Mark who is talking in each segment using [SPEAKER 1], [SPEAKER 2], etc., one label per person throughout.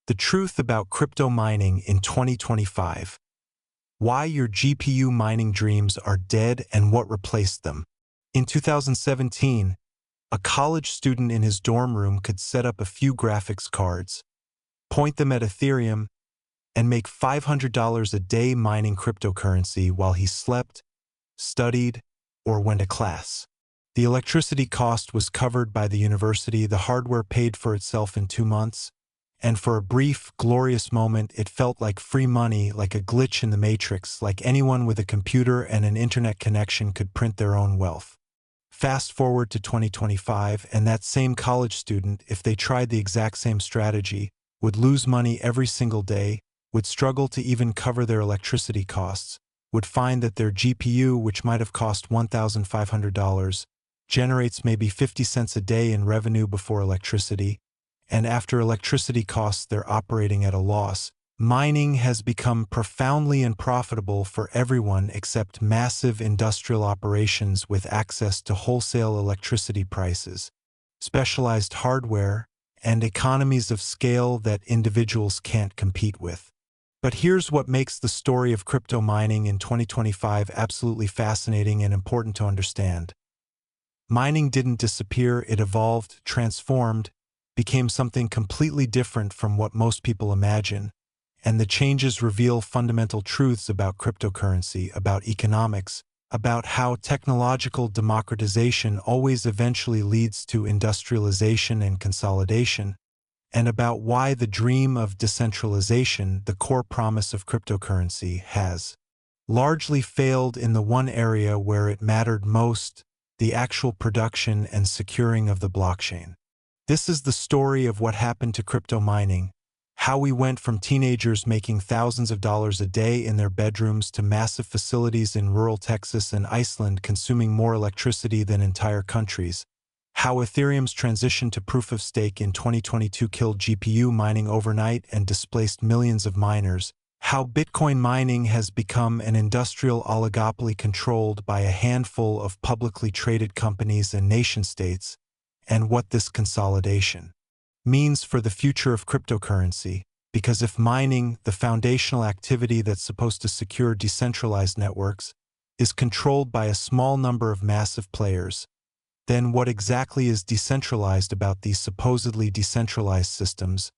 [SPEAKER 1] The truth about crypto mining in 2025. Why your GPU mining dreams are dead and what replaced them. In 2017, a college student in his dorm room could set up a few graphics cards, point them at Ethereum, and make $500 a day mining cryptocurrency while he slept, studied, or went to class. The electricity cost was covered by the university, the hardware paid for itself in 2 months, and for a brief, glorious moment it felt like free money, like a glitch in the matrix, like anyone with a computer and an internet connection could print their own wealth. Fast forward to 2025, and that same college student, if they tried the exact same strategy, would lose money every single day, would struggle to even cover their electricity costs, would find that their GPU, which might have cost $1,500, generates maybe 50 cents a day in revenue before electricity, and after electricity costs they're operating at a loss. Mining has become profoundly unprofitable for everyone except massive industrial operations with access to wholesale electricity prices, specialized hardware, and economies of scale that individuals can't compete with. But here's what makes the story of crypto mining in 2025 absolutely fascinating and important to understand. Mining didn't disappear, it evolved, transformed, became something completely different from what most people imagine, and the changes reveal fundamental truths about cryptocurrency, about economics, about how technological democratization always eventually leads to industrialization and consolidation, and about why the dream of decentralization, the core promise of cryptocurrency, has largely failed in the one area where it mattered most, the actual production and securing of the blockchain. This is the story of what happened to crypto mining, how we went from teenagers making thousands of dollars a day in their bedrooms to massive facilities in rural Texas and Iceland consuming more electricity than entire countries, how Ethereum's transition to proof-of-stake in 2022 killed GPU mining overnight and displaced millions of miners, how Bitcoin mining has become an industrial oligopoly controlled by a handful of publicly traded companies and nation-states, and what this consolidation means for the future of cryptocurrency, because if mining, the foundational activity that's supposed to secure decentralized networks, is controlled by a small number of massive players, then what exactly is decentralized about these supposedly decentralized systems,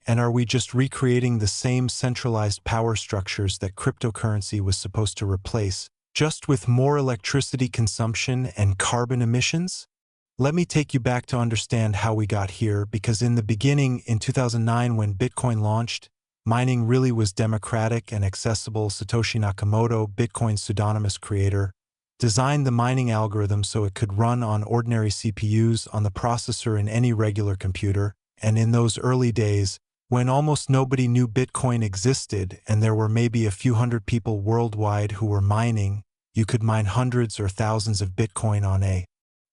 [SPEAKER 1] and are we just recreating the same centralized power structures that cryptocurrency was supposed to replace, just with more electricity consumption and carbon emissions? Let me take you back to understand how we got here, because in the beginning, in 2009 when Bitcoin launched, mining really was democratic and accessible. Satoshi Nakamoto, Bitcoin's pseudonymous creator, designed the mining algorithm so it could run on ordinary CPUs on the processor in any regular computer, and in those early days, when almost nobody knew Bitcoin existed and there were maybe a few hundred people worldwide who were mining, you could mine hundreds or thousands of Bitcoin on a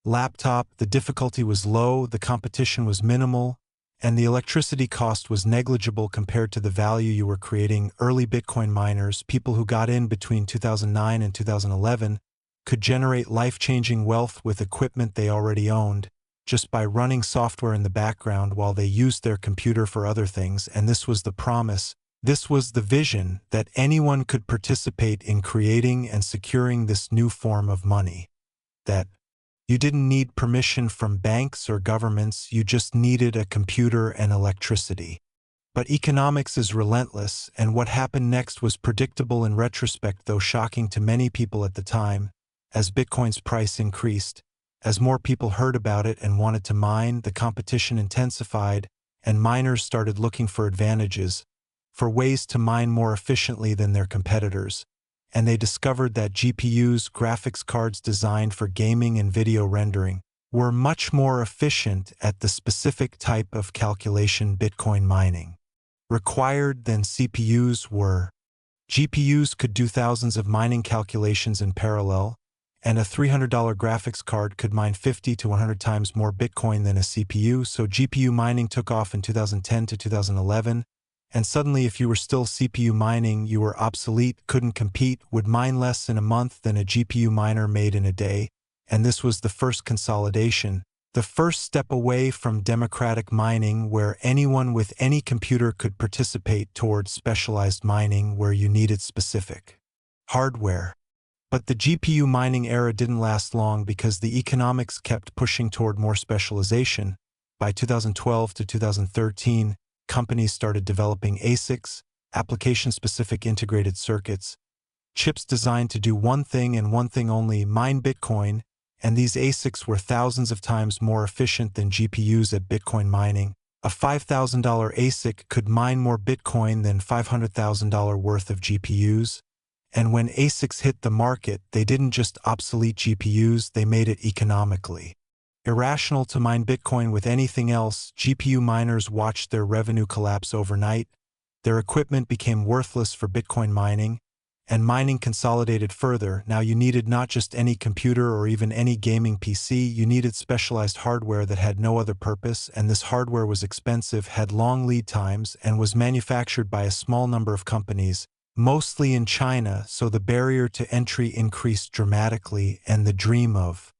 [SPEAKER 1] laptop. The difficulty was low, the competition was minimal, and the electricity cost was negligible compared to the value you were creating. Early Bitcoin miners, people who got in between 2009 and 2011, could generate life-changing wealth with equipment they already owned, just by running software in the background while they used their computer for other things. And this was the promise, this was the vision, that anyone could participate in creating and securing this new form of money. That you didn't need permission from banks or governments, you just needed a computer and electricity. But economics is relentless, and what happened next was predictable in retrospect, though shocking to many people at the time. As Bitcoin's price increased, as more people heard about it and wanted to mine, the competition intensified, and miners started looking for advantages, for ways to mine more efficiently than their competitors. And they discovered that GPUs, graphics cards designed for gaming and video rendering, were much more efficient at the specific type of calculation Bitcoin mining required than CPUs were. GPUs could do thousands of mining calculations in parallel, and a $300 graphics card could mine 50 to 100 times more Bitcoin than a CPU, so GPU mining took off in 2010 to 2011, and suddenly if you were still CPU mining, you were obsolete, couldn't compete, would mine less in a month than a GPU miner made in a day, and this was the first consolidation, The first step away from democratic mining, where anyone with any computer could participate, towards specialized mining where you needed specific hardware. But the GPU mining era didn't last long because the economics kept pushing toward more specialization. By 2012 to 2013, companies started developing ASICs, application-specific integrated circuits, chips designed to do one thing and one thing only: mine Bitcoin, and these ASICs were thousands of times more efficient than GPUs at Bitcoin mining. A $5,000 ASIC could mine more Bitcoin than $500,000 worth of GPUs. And when ASICs hit the market, they didn't just obsolete GPUs, they made it economically irrational to mine Bitcoin with anything else. GPU miners watched their revenue collapse overnight. Their equipment became worthless for Bitcoin mining, and mining consolidated further. Now you needed not just any computer or even any gaming PC, you needed specialized hardware that had no other purpose, and this hardware was expensive, had long lead times, and was manufactured by a small number of companies, mostly in China, so the barrier to entry increased dramatically, and the dream of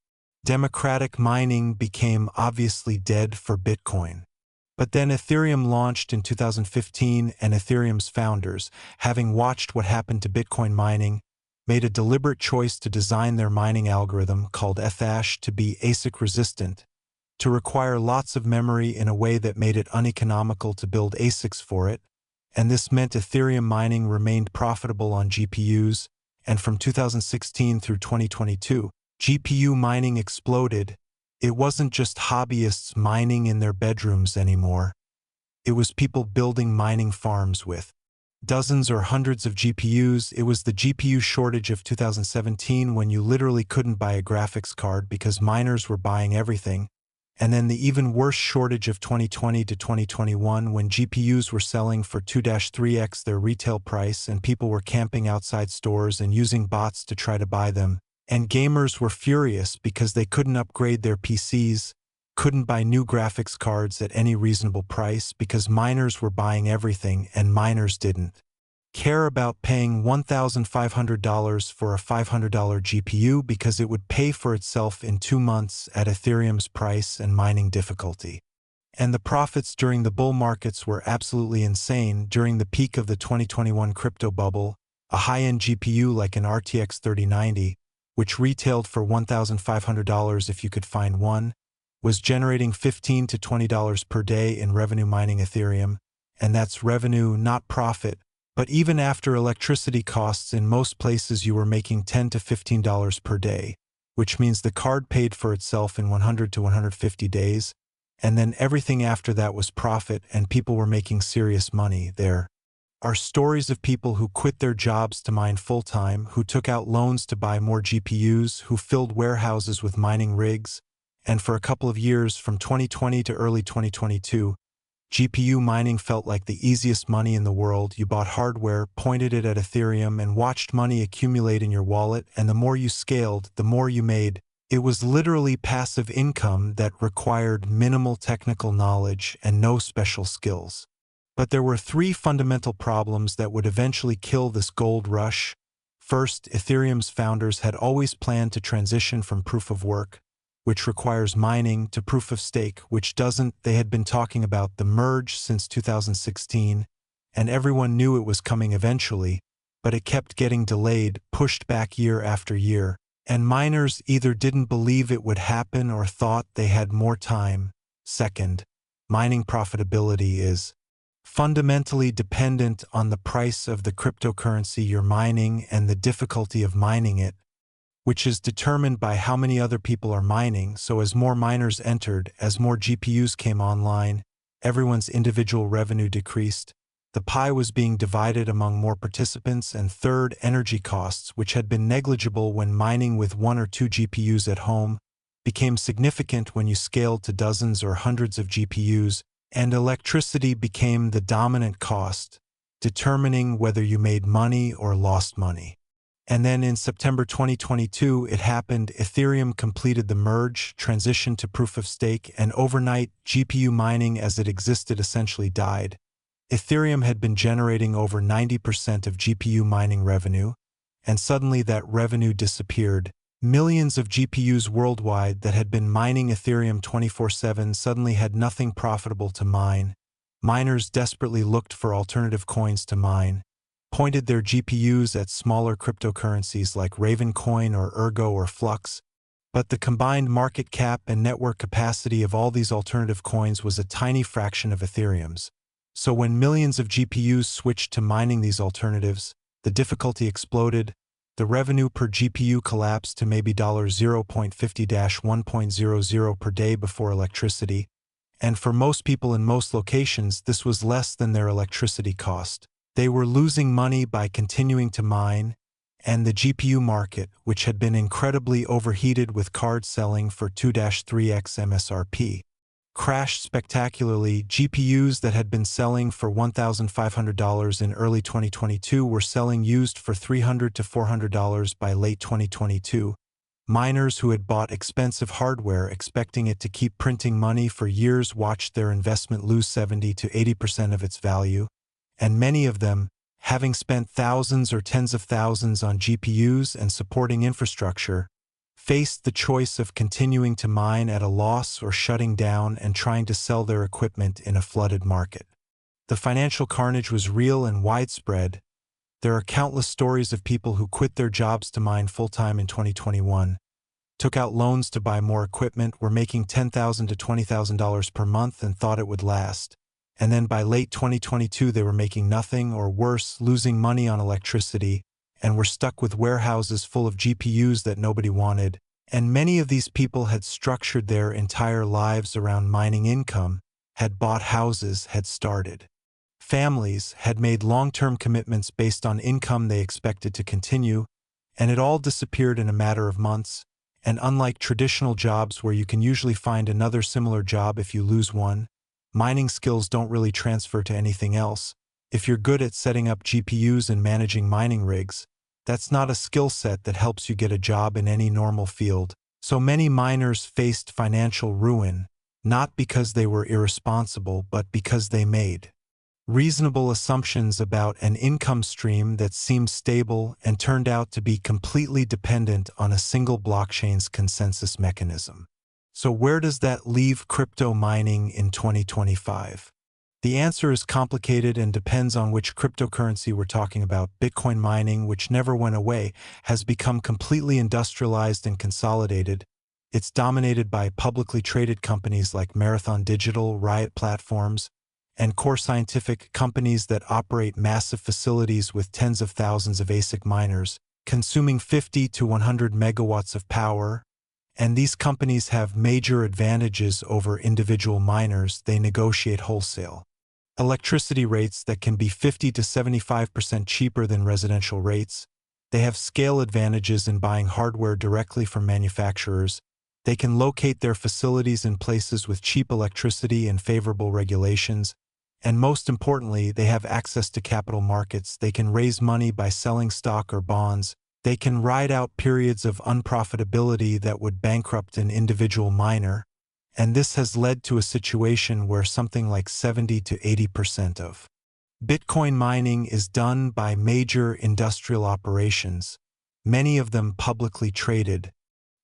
[SPEAKER 1] democratic mining became obviously dead for Bitcoin. But then Ethereum launched in 2015, and Ethereum's founders, having watched what happened to Bitcoin mining, made a deliberate choice to design their mining algorithm, called Ethash, to be ASIC resistant, to require lots of memory in a way that made it uneconomical to build ASICs for it, and this meant Ethereum mining remained profitable on GPUs, and from 2016 through 2022, GPU mining exploded. It wasn't just hobbyists mining in their bedrooms anymore. It was people building mining farms with dozens or hundreds of GPUs. It was the GPU shortage of 2017, when you literally couldn't buy a graphics card because miners were buying everything. And then the even worse shortage of 2020 to 2021, when GPUs were selling for 2-3x their retail price and people were camping outside stores and using bots to try to buy them. And gamers were furious because they couldn't upgrade their PCs, couldn't buy new graphics cards at any reasonable price because miners were buying everything and miners didn't care about paying $1,500 for a $500 GPU because it would pay for itself in 2 months at Ethereum's price and mining difficulty. And the profits during the bull markets were absolutely insane. During the peak of the 2021 crypto bubble, a high-end GPU like an RTX 3090, which retailed for $1,500 if you could find one, was generating $15 to $20 per day in revenue mining Ethereum, and that's revenue, not profit. But even after electricity costs, in most places you were making $10 to $15 per day, which means the card paid for itself in 100 to 150 days, and then everything after that was profit, and people were making serious money. There are stories of people who quit their jobs to mine full-time, who took out loans to buy more GPUs, who filled warehouses with mining rigs, and for a couple of years, from 2020 to early 2022, GPU mining felt like the easiest money in the world. You bought hardware, pointed it at Ethereum, and watched money accumulate in your wallet, and the more you scaled, the more you made. It was literally passive income that required minimal technical knowledge and no special skills. But there were 3 fundamental problems that would eventually kill this gold rush. First, Ethereum's founders had always planned to transition from proof of work, which requires mining, to proof of stake, which doesn't. They had been talking about the merge since 2016, and everyone knew it was coming eventually, but it kept getting delayed, pushed back year after year, and miners either didn't believe it would happen or thought they had more time. Second, mining profitability is fundamentally dependent on the price of the cryptocurrency you're mining and the difficulty of mining it, which is determined by how many other people are mining. So as more miners entered, as more GPUs came online, everyone's individual revenue decreased. The pie was being divided among more participants. And third, energy costs, which had been negligible when mining with 1 or 2 GPUs at home, became significant when you scaled to dozens or hundreds of GPUs, and electricity became the dominant cost, determining whether you made money or lost money. And then in September 2022, it happened. Ethereum completed the merge, transitioned to proof of stake, and overnight, GPU mining as it existed essentially died. Ethereum had been generating over 90% of GPU mining revenue, and suddenly that revenue disappeared. Millions of GPUs worldwide that had been mining Ethereum 24/7 suddenly had nothing profitable to mine. Miners desperately looked for alternative coins to mine, pointed their GPUs at smaller cryptocurrencies like Ravencoin or Ergo or Flux, but the combined market cap and network capacity of all these alternative coins was a tiny fraction of Ethereum's. So when millions of GPUs switched to mining these alternatives, the difficulty exploded, the revenue per GPU collapsed to maybe $0.50-1.00 per day before electricity, and for most people in most locations this was less than their electricity cost. They were losing money by continuing to mine, and the GPU market, which had been incredibly overheated with card selling for 2-3x MSRP, crashed spectacularly. GPUs that had been selling for $1,500 in early 2022 were selling used for $300 to $400 by late 2022. Miners who had bought expensive hardware expecting it to keep printing money for years watched their investment lose 70 to 80% of its value, and many of them, having spent thousands or tens of thousands on GPUs and supporting infrastructure, faced the choice of continuing to mine at a loss or shutting down and trying to sell their equipment in a flooded market. The financial carnage was real and widespread. There are countless stories of people who quit their jobs to mine full-time in 2021, took out loans to buy more equipment, were making $10,000 to $20,000 per month and thought it would last. And then by late 2022 they were making nothing or worse, losing money on electricity, and were stuck with warehouses full of GPUs that nobody wanted. And many of these people had structured their entire lives around mining income, had bought houses, had started families, had made long-term commitments based on income they expected to continue, and it all disappeared in a matter of months. And unlike traditional jobs where you can usually find another similar job if you lose one, mining skills don't really transfer to anything else. If you're good at setting up GPUs and managing mining rigs, that's not a skill set that helps you get a job in any normal field. So many miners faced financial ruin, not because they were irresponsible, but because they made reasonable assumptions about an income stream that seemed stable and turned out to be completely dependent on a single blockchain's consensus mechanism. So where does that leave crypto mining in 2025? The answer is complicated and depends on which cryptocurrency we're talking about. Bitcoin mining, which never went away, has become completely industrialized and consolidated. It's dominated by publicly traded companies like Marathon Digital, Riot Platforms, and Core Scientific, companies that operate massive facilities with tens of thousands of ASIC miners, consuming 50 to 100 megawatts of power. And these companies have major advantages over individual miners. They negotiate wholesale electricity rates that can be 50 to 75% cheaper than residential rates. They have scale advantages in buying hardware directly from manufacturers. They can locate their facilities in places with cheap electricity and favorable regulations. And most importantly, they have access to capital markets. They can raise money by selling stock or bonds. They can ride out periods of unprofitability that would bankrupt an individual miner. And this has led to a situation where something like 70 to 80% of Bitcoin mining is done by major industrial operations, many of them publicly traded,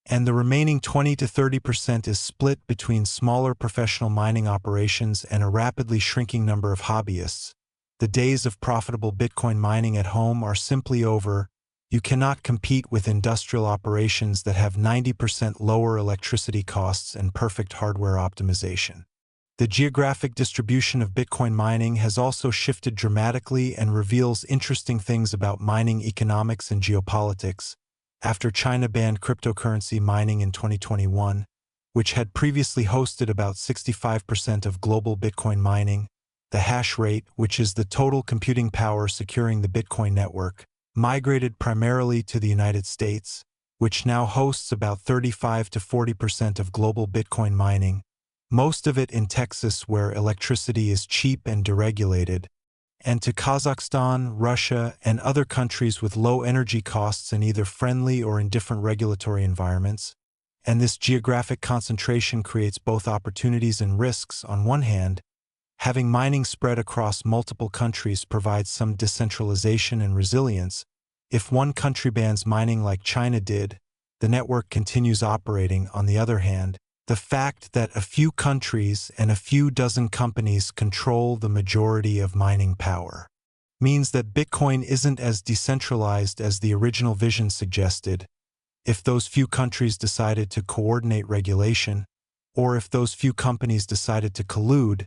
[SPEAKER 1] and the remaining 20 to 30% is split between smaller professional mining operations and a rapidly shrinking number of hobbyists. The days of profitable Bitcoin mining at home are simply over. You cannot compete with industrial operations that have 90% lower electricity costs and perfect hardware optimization. The geographic distribution of Bitcoin mining has also shifted dramatically and reveals interesting things about mining economics and geopolitics. After China banned cryptocurrency mining in 2021, which had previously hosted about 65% of global Bitcoin mining, the hash rate, which is the total computing power securing the Bitcoin network, migrated primarily to the United States, which now hosts about 35 to 40% of global Bitcoin mining, most of it in Texas where electricity is cheap and deregulated, and to Kazakhstan, Russia, and other countries with low energy costs and either friendly or indifferent regulatory environments. And this geographic concentration creates both opportunities and risks. On one hand, having mining spread across multiple countries provides some decentralization and resilience. If one country bans mining like China did, the network continues operating. On the other hand, the fact that a few countries and a few dozen companies control the majority of mining power means that Bitcoin isn't as decentralized as the original vision suggested. If those few countries decided to coordinate regulation, or if those few companies decided to collude,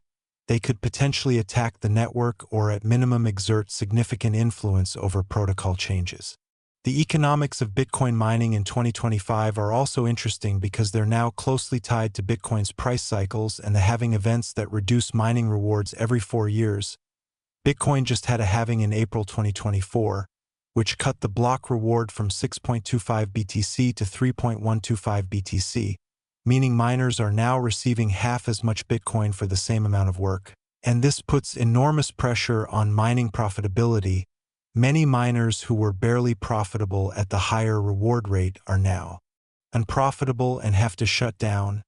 [SPEAKER 1] they could potentially attack the network or at minimum exert significant influence over protocol changes. The economics of Bitcoin mining in 2025 are also interesting because they're now closely tied to Bitcoin's price cycles and the halving events that reduce mining rewards every 4 years. Bitcoin just had a halving in April 2024, which cut the block reward from 6.25 BTC to 3.125 BTC, meaning miners are now receiving half as much Bitcoin for the same amount of work. And this puts enormous pressure on mining profitability. Many miners who were barely profitable at the higher reward rate are now unprofitable and have to shut down,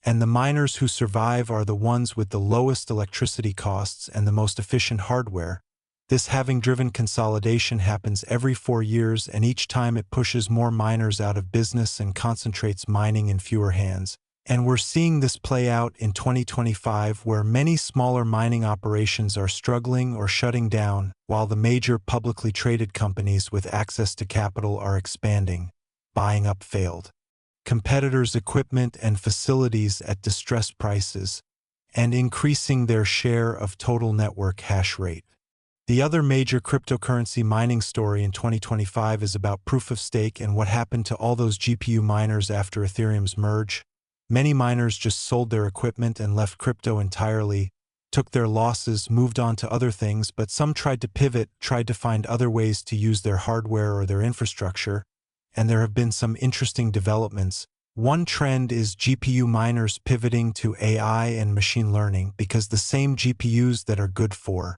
[SPEAKER 1] and the miners who survive are the ones with the lowest electricity costs and the most efficient hardware. This halving-driven consolidation happens every 4 years, and each time it pushes more miners out of business and concentrates mining in fewer hands. And we're seeing this play out in 2025, where many smaller mining operations are struggling or shutting down, while the major publicly traded companies with access to capital are expanding, buying up failed competitors' equipment and facilities at distressed prices, and increasing their share of total network hash rate. The other major cryptocurrency mining story in 2025 is about proof of stake and what happened to all those GPU miners after Ethereum's merge. Many miners just sold their equipment and left crypto entirely, took their losses, moved on to other things, but some tried to pivot, tried to find other ways to use their hardware or their infrastructure, and there have been some interesting developments. One trend is GPU miners pivoting to AI and machine learning because the same GPUs that are good for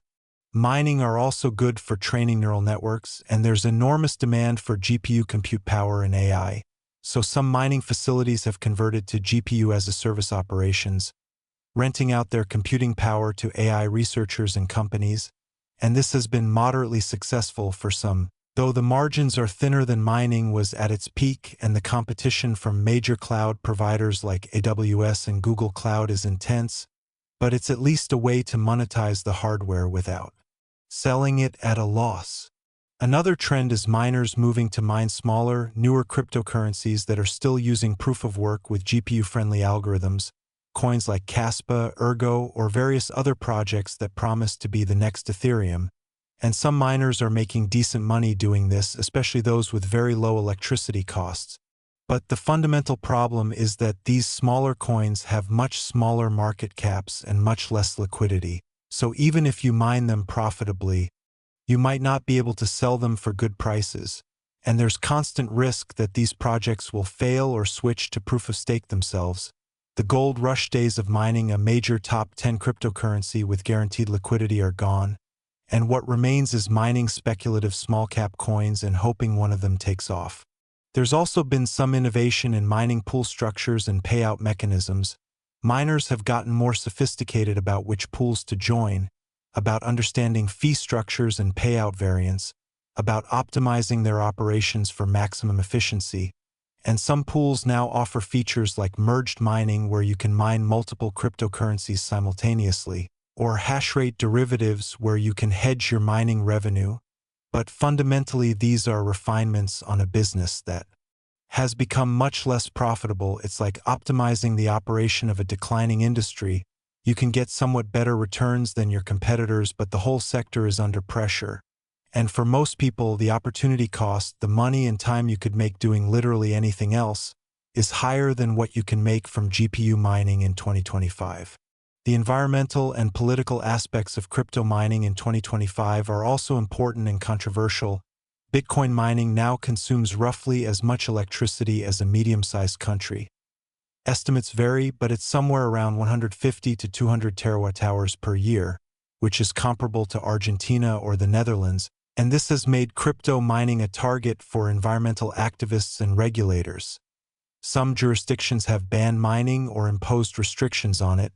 [SPEAKER 1] mining are also good for training neural networks, and there's enormous demand for GPU compute power in AI. So some mining facilities have converted to GPU as a service operations, renting out their computing power to AI researchers and companies, and this has been moderately successful for some. Though the margins are thinner than mining was at its peak and the competition from major cloud providers like AWS and Google Cloud is intense, but it's at least a way to monetize the hardware without selling it at a loss. Another trend is miners moving to mine smaller, newer cryptocurrencies that are still using proof of work with GPU-friendly algorithms, coins like Caspa, Ergo, or various other projects that promise to be the next Ethereum. And some miners are making decent money doing this, especially those with very low electricity costs. But the fundamental problem is that these smaller coins have much smaller market caps and much less liquidity. So even if you mine them profitably, you might not be able to sell them for good prices. And there's constant risk that these projects will fail or switch to proof of stake themselves. The gold rush days of mining a major top 10 cryptocurrency with guaranteed liquidity are gone. And what remains is mining speculative small-cap coins and hoping one of them takes off. There's also been some innovation in mining pool structures and payout mechanisms. Miners have gotten more sophisticated about which pools to join, about understanding fee structures and payout variants, about optimizing their operations for maximum efficiency. And some pools now offer features like merged mining where you can mine multiple cryptocurrencies simultaneously, or hash rate derivatives where you can hedge your mining revenue, but fundamentally these are refinements on a business that has become much less profitable. It's like optimizing the operation of a declining industry. You can get somewhat better returns than your competitors, but the whole sector is under pressure. And for most people, the opportunity cost, the money and time you could make doing literally anything else, is higher than what you can make from GPU mining in 2025. The environmental and political aspects of crypto mining in 2025 are also important and controversial. Bitcoin mining now consumes roughly as much electricity as a medium-sized country. Estimates vary, but it's somewhere around 150 to 200 terawatt-hours per year, which is comparable to Argentina or the Netherlands, and this has made crypto mining a target for environmental activists and regulators. Some jurisdictions have banned mining or imposed restrictions on it.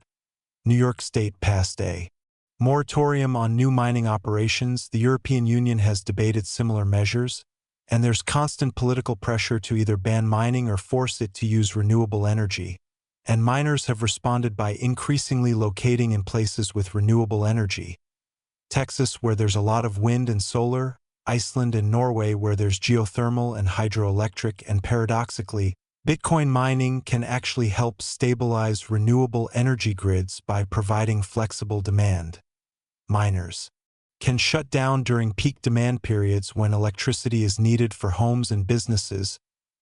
[SPEAKER 1] New York State passed a moratorium on new mining operations. The European Union has debated similar measures. And there's constant political pressure to either ban mining or force it to use renewable energy. And miners have responded by increasingly locating in places with renewable energy. Texas, where there's a lot of wind and solar, Iceland and Norway, where there's geothermal and hydroelectric, and paradoxically, Bitcoin mining can actually help stabilize renewable energy grids by providing flexible demand. Miners can shut down during peak demand periods when electricity is needed for homes and businesses,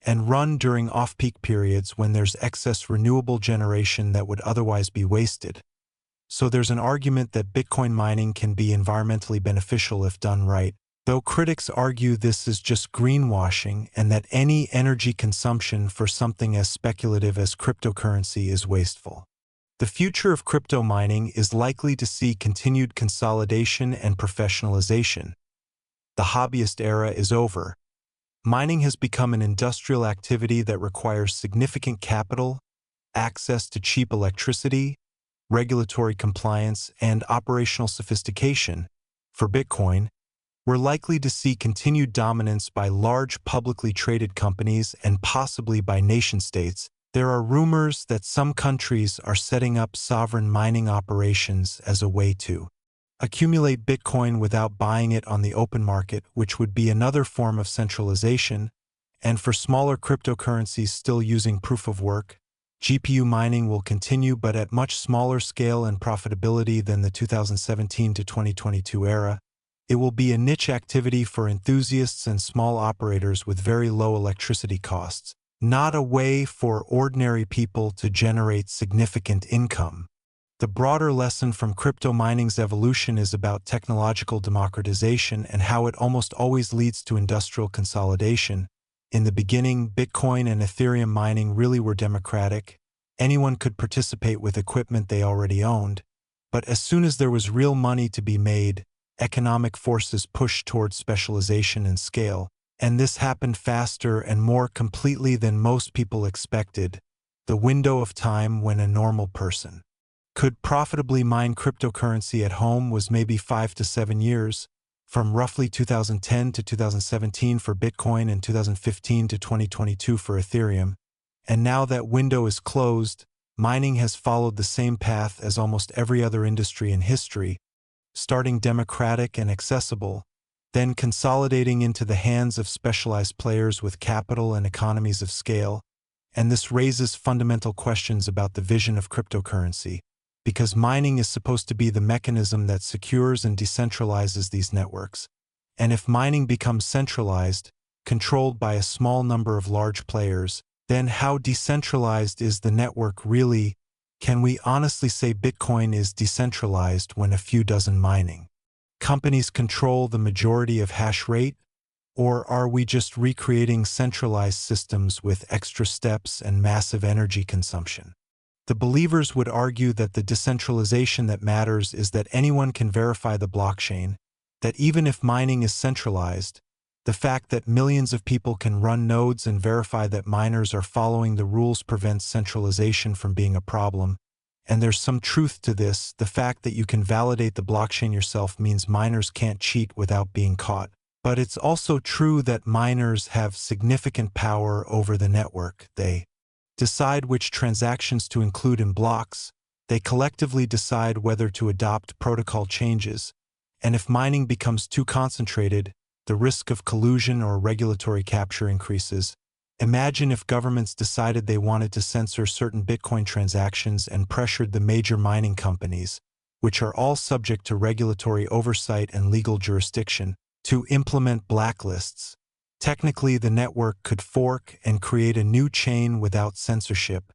[SPEAKER 1] and run during off-peak periods when there's excess renewable generation that would otherwise be wasted. So there's an argument that Bitcoin mining can be environmentally beneficial if done right, though critics argue this is just greenwashing and that any energy consumption for something as speculative as cryptocurrency is wasteful. The future of crypto mining is likely to see continued consolidation and professionalization. The hobbyist era is over. Mining has become an industrial activity that requires significant capital, access to cheap electricity, regulatory compliance, and operational sophistication. For Bitcoin, we're likely to see continued dominance by large publicly traded companies and possibly by nation-states. There are rumors that some countries are setting up sovereign mining operations as a way to accumulate Bitcoin without buying it on the open market, which would be another form of centralization. And for smaller cryptocurrencies still using proof of work, GPU mining will continue but at much smaller scale and profitability than the 2017 to 2022 era. It will be a niche activity for enthusiasts and small operators with very low electricity costs, not a way for ordinary people to generate significant income. The broader lesson from crypto mining's evolution is about technological democratization and how it almost always leads to industrial consolidation. In the beginning, Bitcoin and Ethereum mining really were democratic. Anyone could participate with equipment they already owned. But as soon as there was real money to be made, economic forces pushed towards specialization and scale. And this happened faster and more completely than most people expected. The window of time when a normal person could profitably mine cryptocurrency at home was maybe 5 to 7 years, from roughly 2010 to 2017 for Bitcoin and 2015 to 2022 for Ethereum. And now that window is closed, mining has followed the same path as almost every other industry in history, starting democratic and accessible, then consolidating into the hands of specialized players with capital and economies of scale. And this raises fundamental questions about the vision of cryptocurrency, because mining is supposed to be the mechanism that secures and decentralizes these networks. And if mining becomes centralized, controlled by a small number of large players, then how decentralized is the network really? Can we honestly say Bitcoin is decentralized when a few dozen mining companies control the majority of hash rate? Or are we just recreating centralized systems with extra steps and massive energy consumption? The believers would argue that the decentralization that matters is that anyone can verify the blockchain, that even if mining is centralized, the fact that millions of people can run nodes and verify that miners are following the rules prevents centralization from being a problem. And there's some truth to this. The fact that you can validate the blockchain yourself means miners can't cheat without being caught. But it's also true that miners have significant power over the network. They decide which transactions to include in blocks. They collectively decide whether to adopt protocol changes. And if mining becomes too concentrated, the risk of collusion or regulatory capture increases. Imagine if governments decided they wanted to censor certain Bitcoin transactions and pressured the major mining companies, which are all subject to regulatory oversight and legal jurisdiction, to implement blacklists. Technically, the network could fork and create a new chain without censorship.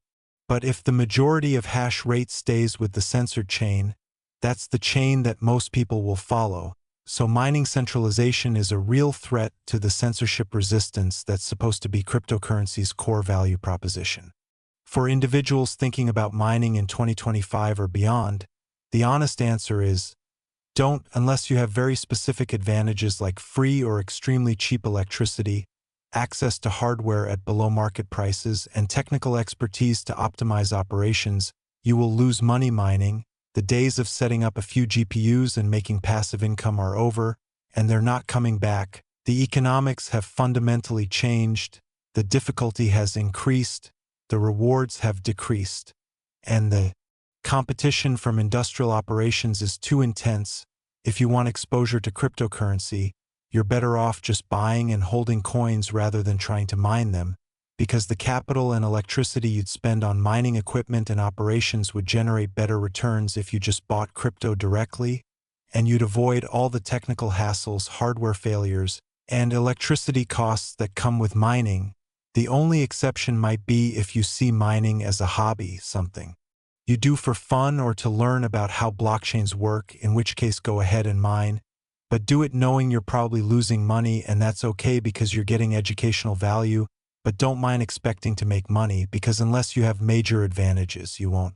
[SPEAKER 1] But if the majority of hash rate stays with the censored chain, that's the chain that most people will follow. So mining centralization is a real threat to the censorship resistance that's supposed to be cryptocurrency's core value proposition. For individuals thinking about mining in 2025 or beyond, the honest answer is, don't unless you have very specific advantages like free or extremely cheap electricity, access to hardware at below market prices, and technical expertise to optimize operations. You will lose money mining. The days of setting up a few GPUs and making passive income are over, and they're not coming back. The economics have fundamentally changed, the difficulty has increased, the rewards have decreased, and the competition from industrial operations is too intense. If you want exposure to cryptocurrency, you're better off just buying and holding coins rather than trying to mine them, because the capital and electricity you'd spend on mining equipment and operations would generate better returns if you just bought crypto directly, and you'd avoid all the technical hassles, hardware failures, and electricity costs that come with mining. The only exception might be if you see mining as a hobby, something you do for fun or to learn about how blockchains work, in which case go ahead and mine, but do it knowing you're probably losing money, and that's okay because you're getting educational value, but don't mine expecting to make money, because unless you have major advantages, you won't.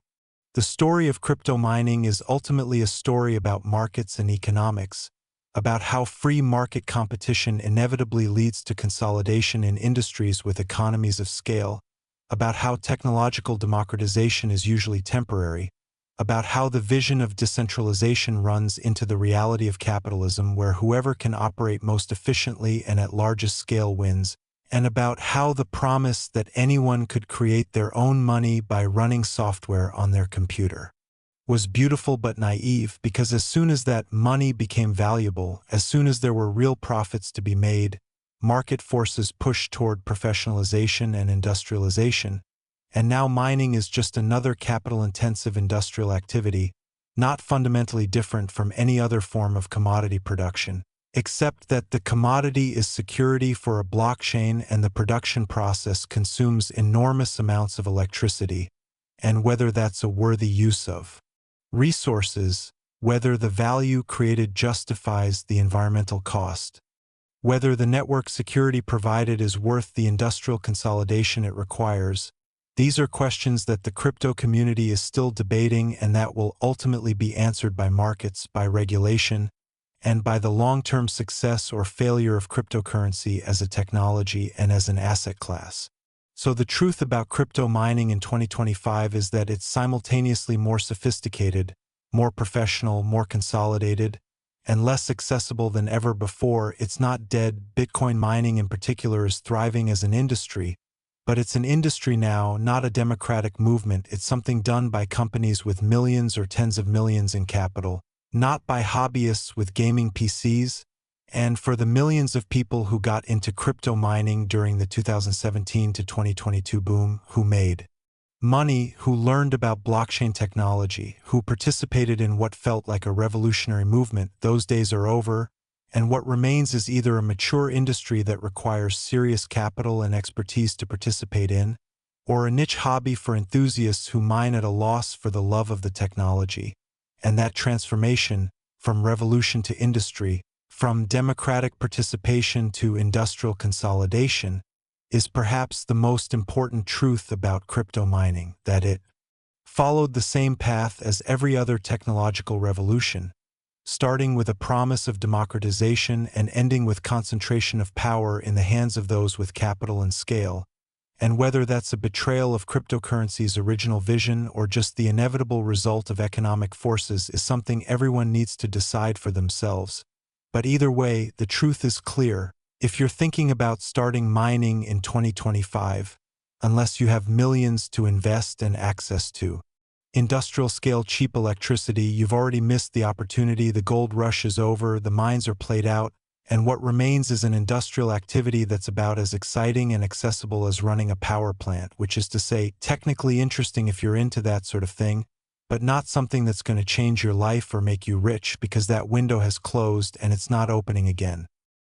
[SPEAKER 1] The story of crypto mining is ultimately a story about markets and economics, about how free market competition inevitably leads to consolidation in industries with economies of scale, about how technological democratization is usually temporary, about how the vision of decentralization runs into the reality of capitalism where whoever can operate most efficiently and at largest scale wins, and about how the promise that anyone could create their own money by running software on their computer was beautiful but naive, because as soon as that money became valuable, as soon as there were real profits to be made, market forces pushed toward professionalization and industrialization, and now mining is just another capital-intensive industrial activity, not fundamentally different from any other form of commodity production, except that the commodity is security for a blockchain and the production process consumes enormous amounts of electricity, and whether that's a worthy use of resources, whether the value created justifies the environmental cost, whether the network security provided is worth the industrial consolidation it requires. These are questions that the crypto community is still debating, and that will ultimately be answered by markets, by regulation, and by the long-term success or failure of cryptocurrency as a technology and as an asset class. So the truth about crypto mining in 2025 is that it's simultaneously more sophisticated, more professional, more consolidated, and less accessible than ever before. It's not dead. Bitcoin mining in particular is thriving as an industry, but it's an industry now, not a democratic movement. It's something done by companies with millions or tens of millions in capital, not by hobbyists with gaming PCs. And for the millions of people who got into crypto mining during the 2017 to 2022 boom, who made money, who learned about blockchain technology, who participated in what felt like a revolutionary movement, those days are over, and what remains is either a mature industry that requires serious capital and expertise to participate in, or a niche hobby for enthusiasts who mine at a loss for the love of the technology. And that transformation, from revolution to industry, from democratic participation to industrial consolidation, is perhaps the most important truth about crypto mining, that it followed the same path as every other technological revolution, starting with a promise of democratization and ending with concentration of power in the hands of those with capital and scale. And whether that's a betrayal of cryptocurrency's original vision or just the inevitable result of economic forces is something everyone needs to decide for themselves. But either way, the truth is clear. If you're thinking about starting mining in 2025, unless you have millions to invest and access to industrial-scale cheap electricity, you've already missed the opportunity. The gold rush is over, the mines are played out, and what remains is an industrial activity that's about as exciting and accessible as running a power plant, which is to say, technically interesting if you're into that sort of thing, but not something that's going to change your life or make you rich, because that window has closed and it's not opening again.